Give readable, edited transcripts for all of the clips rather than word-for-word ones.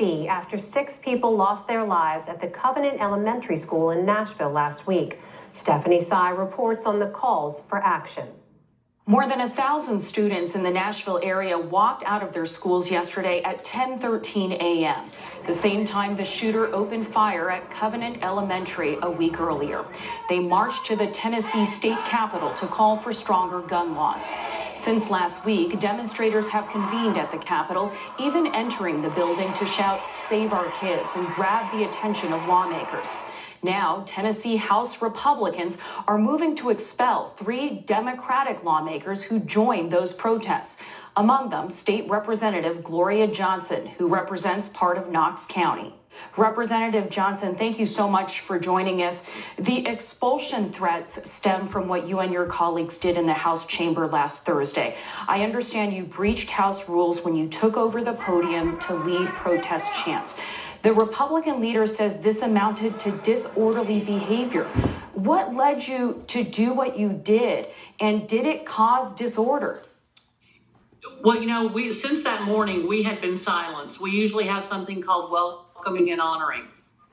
After 6 people lost their lives at the Covenant Elementary School in Nashville last week. Stephanie Sy reports on the calls for action. More than 1,000 students in the Nashville area walked out of their schools yesterday at 10:13 a.m., the same time the shooter opened fire at Covenant Elementary a week earlier. They marched to the Tennessee state capitol to call for stronger gun laws. Since last week, demonstrators have convened at the Capitol, even entering the building to shout, "Save our kids," and grab the attention of lawmakers. Now, Tennessee House Republicans are moving to expel 3 Democratic lawmakers who joined those protests. Among them, State Representative Gloria Johnson, who represents part of Knox County. Representative Johnson, thank you so much for joining us. The expulsion threats stem from what you and your colleagues did in the House chamber last Thursday. I understand you breached House rules when you took over the podium to lead protest chants. The Republican leader says this amounted to disorderly behavior. What led you to do what you did, and did it cause disorder? Well, since that morning, we had been silenced. We usually have something called welcoming and honoring.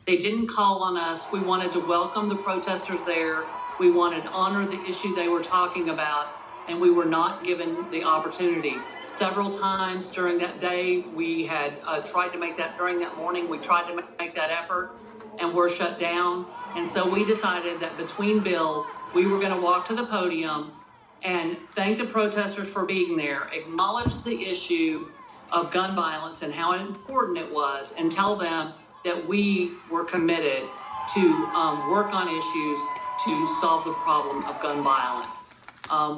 They didn't call on us. We wanted to welcome the protesters there. We wanted to honor the issue they were talking about, and we were not given the opportunity. Several times during that day, we had tried to make that, during that morning, we tried to make that effort, and we're shut down. And so we decided that between bills, we were going to walk to the podium and thank the protesters for being there, acknowledge the issue of gun violence and how important it was, and tell them that we were committed to work on issues to solve the problem of gun violence.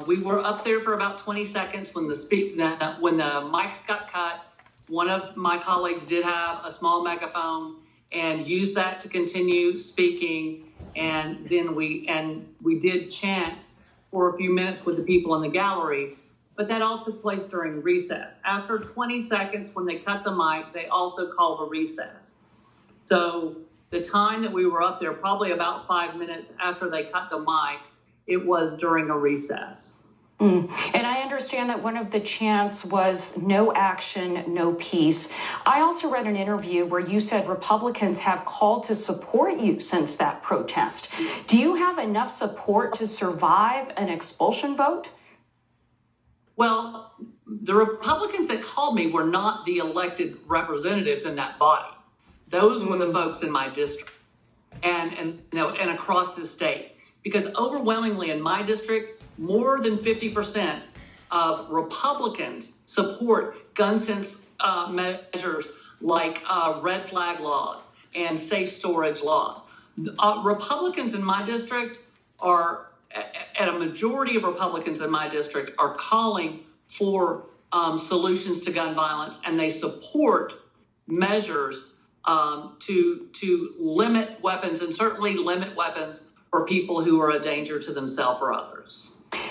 We were up there for about 20 seconds when the mics got cut. One of my colleagues did have a small megaphone and used that to continue speaking. And then we did chant for a few minutes with the people in the gallery, but that all took place during recess. After 20 seconds, when they cut the mic, they also called a recess. So the time that we were up there, probably about 5 minutes after they cut the mic, it was during a recess. And I understand that one of the chants was "no action, no peace." I also read an interview where you said Republicans have called to support you since that protest. Do you have enough support to survive an expulsion vote? Well, the Republicans that called me were not the elected representatives in that body. Those were the folks in my district and across the state. Because overwhelmingly in my district, more than 50% of Republicans support gun sense measures like red flag laws and safe storage laws. Republicans in my district a majority of Republicans in my district are calling for solutions to gun violence, and they support measures to limit weapons, and certainly limit weapons for people who are a danger to themselves or others.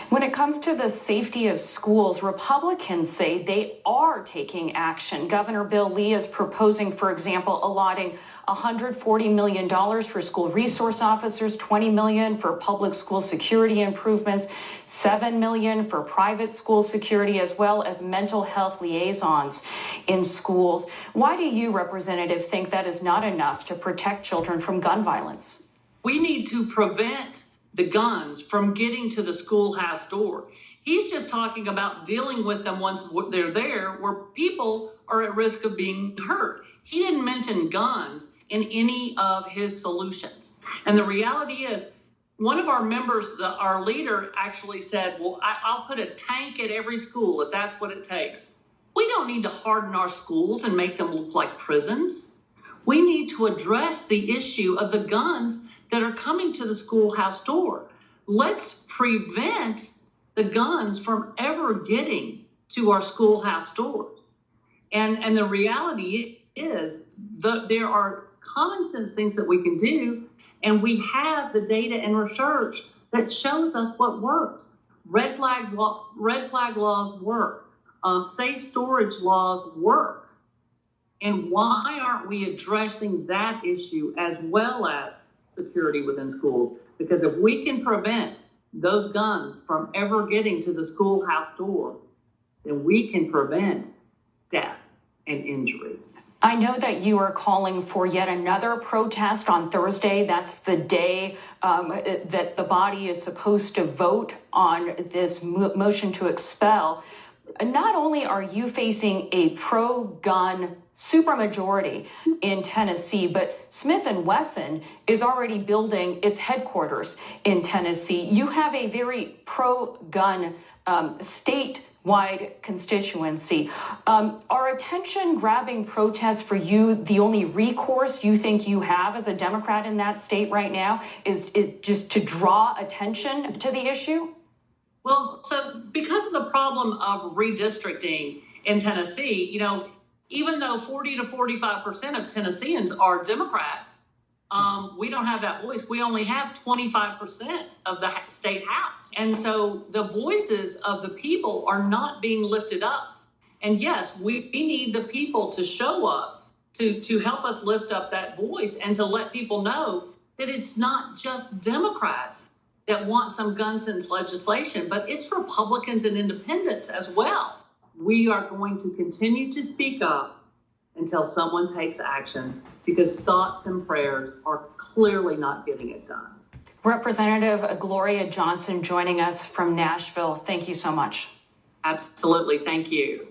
When it comes to the safety of schools, Republicans say they are taking action. Governor Bill Lee is proposing, for example, allotting $140 million for school resource officers, $20 million for public school security improvements, $7 million for private school security, as well as mental health liaisons in schools. Why do you, Representative, think that is not enough to protect children from gun violence? We need to prevent the guns from getting to the schoolhouse door. He's just talking about dealing with them once they're there, where people are at risk of being hurt. He didn't mention guns in any of his solutions. And the reality is, one of our members, our leader, actually said, well, I'll put a tank at every school if that's what it takes. We don't need to harden our schools and make them look like prisons. We need to address the issue of the guns that are coming to the schoolhouse door. Let's prevent the guns from ever getting to our schoolhouse door. And the reality is there are common sense things that we can do, and we have the data and research that shows us what works. Red flag laws work. Safe storage laws work. And why aren't we addressing that issue as well as security within schools? Because if we can prevent those guns from ever getting to the schoolhouse door, then we can prevent death and injuries. I know that you are calling for yet another protest on Thursday. That's the day that the body is supposed to vote on this motion to expel. Not only are you facing a pro-gun supermajority in Tennessee, but Smith & Wesson is already building its headquarters in Tennessee. You have a very pro-gun statewide constituency. Are attention-grabbing protests for you the only recourse you think you have as a Democrat in that state right now? Is it just to draw attention to the issue? Well, so because of the problem of redistricting in Tennessee, even though 40 to 45% of Tennesseans are Democrats, we don't have that voice. We only have 25% of the state house. And so the voices of the people are not being lifted up. And yes, we need the people to show up to help us lift up that voice and to let people know that it's not just Democrats that want some gun sense legislation, but it's Republicans and independents as well. We are going to continue to speak up until someone takes action, because thoughts and prayers are clearly not getting it done. Representative Gloria Johnson joining us from Nashville. Thank you so much. Absolutely. Thank you.